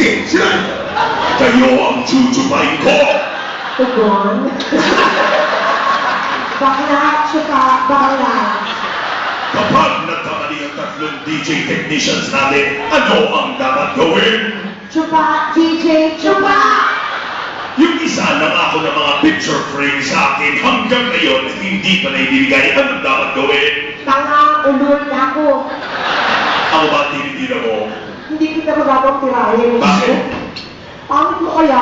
Attention! Kayo ang chuchupain ko! Tugon. Bakla, tsuka, bakla. Kapag nagkamali ang tatlong DJ technicians natin, ano ang dapat gawin? Tsuka, DJ, tsuka. Yung isa nangako ng mga picture frame sa akin hanggang ngayon hindi pa na ibibigay. Ano dapat gawin? Tanga, ulol na ako. Ako ba tinitira mo? Hindi kita magagawang tirahin. Bakit? Pangit mo kaya?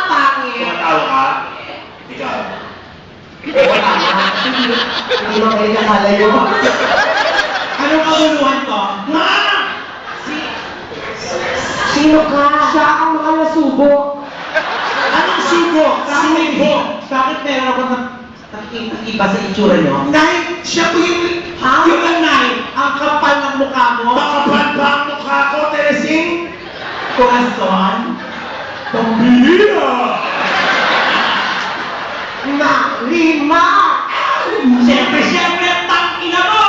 Pangit. Tumatawa ka? Ikaw. Hindi mo kayo nakalayo. Anong kabuluhan to? Ma! Sino ka? Siya ang mga nasubo. Anong subo? Subo! Bakit meron ako iba sa itsura nyo? Nay, siya po yung... Yung nanay, ang kapal ng mukha mo. Makapal ba ang mukha ko, Teresing? Corazon. Pambihira! Lima! Siyempre, tang ina mo!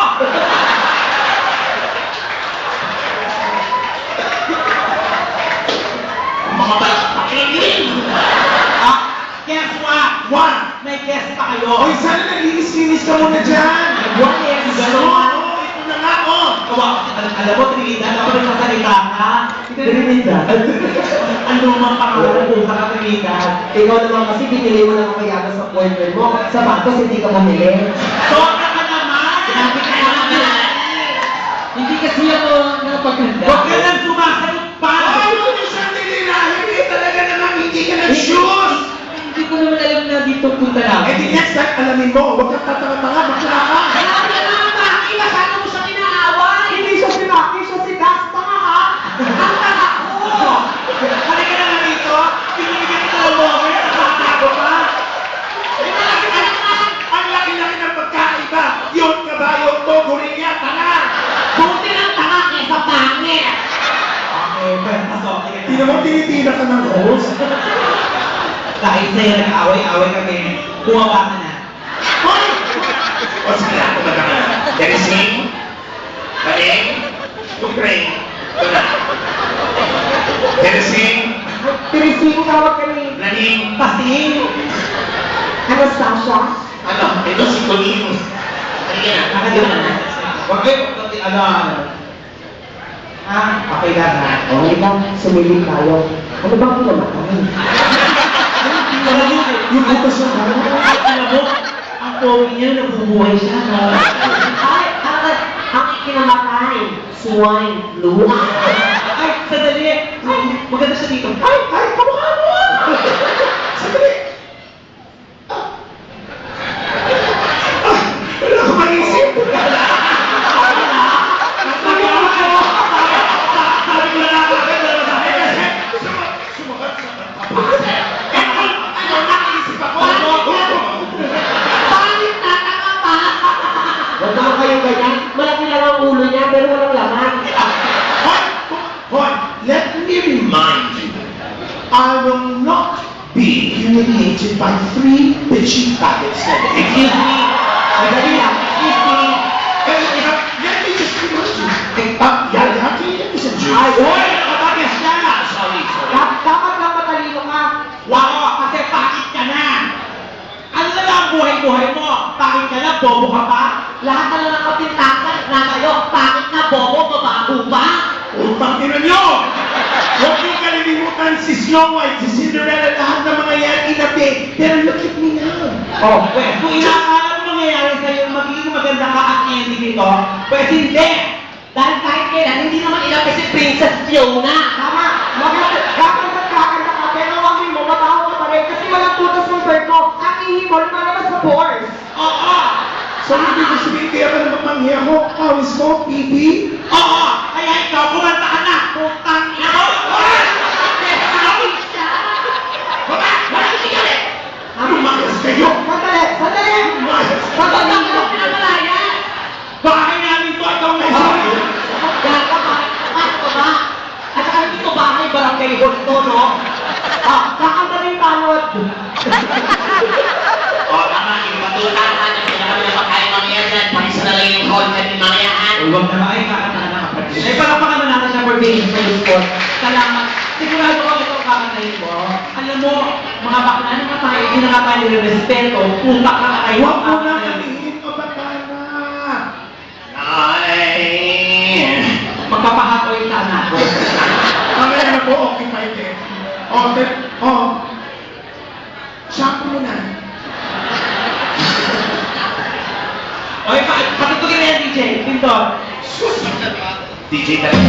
Mga pakinig! Guess what? One! May guess pa kayo. Hoy, sana naglinis-linis ka muna dyan! What is gano'n? Oo, ito na nga, oh! Alam mo, Trinidad, ako nagsasalita ka. Trinidad? Ang lumang pangalan ko sa Trinidad. Ikaw naman kasi binili mo lang ang kaya sa appointment mo. Sapatos, hindi ka bumili. Sobra ka naman! Sabi ka naman! Hindi kasi ako napaganda. Huwag ka lang sumasagot pa! Ay, huwag siyang nilinahin! Hindi talaga naman hindi ka nag-shoes! Hindi ko naman alam na dito punta lang. Eh di next time, alamin mo, huwag kang tatanga-tanga, bakla ka! Kaya naman bakit? Masyado mo siya inaaway! Hindi siya sinaki, siya si Das. Tanga ka! Ang tanga ko! Halika na nga rito! Pinibigyan kita ng moment! Nakatago pa! Ang laki-laki ng pagkaiba! Yun kabayo to, gorilla, tanga! Buti ng tanga kesa pangit! Okay, pasok. Hindi naman tinitira ka ng host. Dahil sa'yo nag-away-away kami, bumawa ka na. Hoy! O sige, ako na ka. Teresing, Kaeng, Tukreng, ito na. Teresing, Tirising tawag ka ni Naning, Pasing! Anastasia. ano, ito si Colleen. Halika na. Nakadila na. Huwag kayo, ano. Okay lang ha. Okay lang, sumilip tayo. Ano bang ginawa kami? Yung butas yung ano? Alam mo, ang pogi niya, nabubuhay siya, no? Ay, ang ikinamatay. Swine flu. Ay, sandali! Ay, maganda siya dito. Ay, kamukha mo! Sandali! Wala akong maisip! Sabi ko na nakakagad na sa akin kasi Sumagat sa kapatid. Ano, naisip ako? Pangit na, tanga pa! Huwag naman kayong ganyan. Malaki lang ang ulo niya, pero walang laman. Hoy, let me remind you, I will not be humiliated by 3 bitchy faggots like you. excuse me. Madali lang. Excuse me. Let me just remind you. Yeah, you have to eat this and juice. Ay, boy! Nakabagas siya! Sorry. Dapat lang matalino ka. Wako, kasi pakit ka na! Ano na lang ang buhay-buhay mo? Pakit ka na, bobo ka pa? Lahat na lang ng kapintasan na kayo. Pangit na bobo, babago ba? Utang ina nyo! Huwag niyo kalilimutan si Snow White, si Cinderella, lahat ng mga yan inabi. Pero look at me now. Oh, pwes, kung inaakala mo mangyayari sa'yo magiging maganda ka at ending nito, pwes hindi! Dahil kahit kailan, hindi naman ilapi si Princess Fiona. Tama. Kakanta ka, pero wag mo, matawa ka pa rin. Kasi walang tutas ng bird mo. Ang ihi mo, lumalabas sa pores. Oo! So, hindi ko sabihin kaya ka naman manghiya mo. Awis mo, pipi. Oo! Kaya ikaw, kumanta ka na! Putang ina mo! Lumayas kayo! Sandali! Lumayas! Sandali mo pinamalaya! Bahay namin to, ikaw na Yaga ba? Ano ba? At saka hindi ko bahay barangay hall to, no? Kakanta rin tanod. O, tama, ipatutan ha, kasi na kami na pagkain mamaya dyan, pakisa na lang yung call natin mamaya ha. Huwag na ba ay kakanta na kapatid. Ay, palapakan na natin siya for being sa sport. Salamat. Sigurado ako ito kakantayin mo. Alam mo, mga bakla naman tayo, hindi na nga tayo nire-respeto. Puta ka na kayo. Huwag mo na kalihin o batana. Ay! Magpapahatoy sana ako. Mamaya na po, okay pa ito. Shampoo mo na. Okay, patutugin na yan, DJ. Pintor. DJ talaga.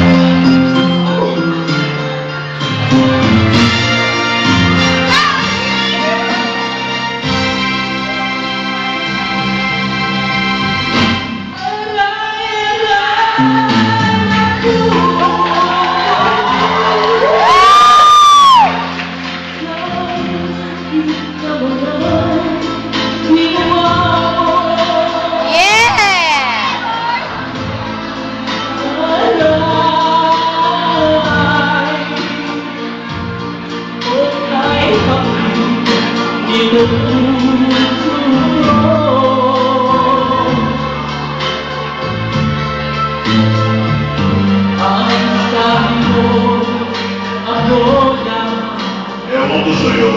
Ewan ko sa'yo.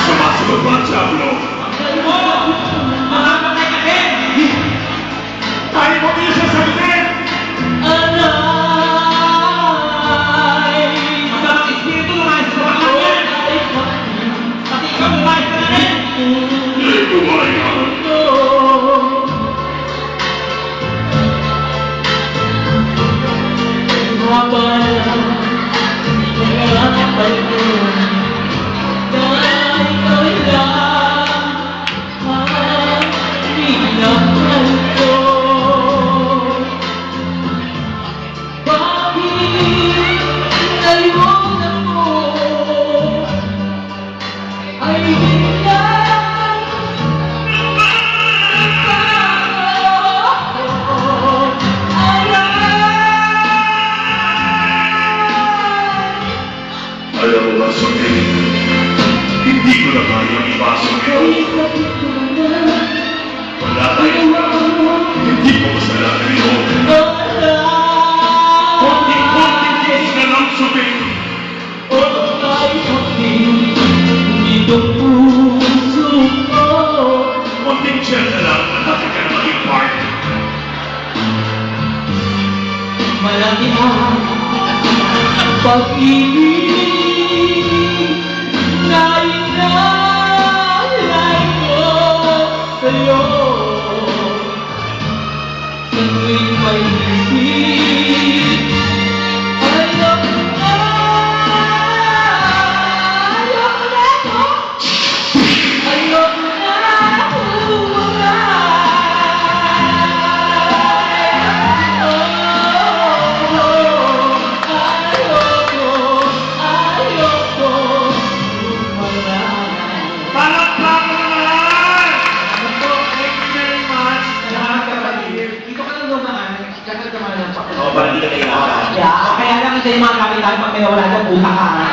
Sumasagot ba ang Diablo? Makapatay ka din! Tayo mo din siya sagutin! Masarap espiritu lumayas sa bakla yan! Pati ikaw lumayas ka na rin! Hindi ko kaya. Alam mo ba, Sophie? Hindi ko na kayang ipasok ito. Wala tayong hindi ko kasalanan ito. Konting-konting yes na lang, Sophie. Konting chill na lang na natin ka na maging part. Malaki ang pag-ibig na inalay ko sa'yo. Sa tuwing may isip, ayoko na Palakpakan naman! Thank you very much. Salamat, kapatid. Dito ka lang dumaan, kakal naman ng O, parang hindi ka kailangan. Kaya lang kasi yung mga kapitay pag may wala dyan, puta ka.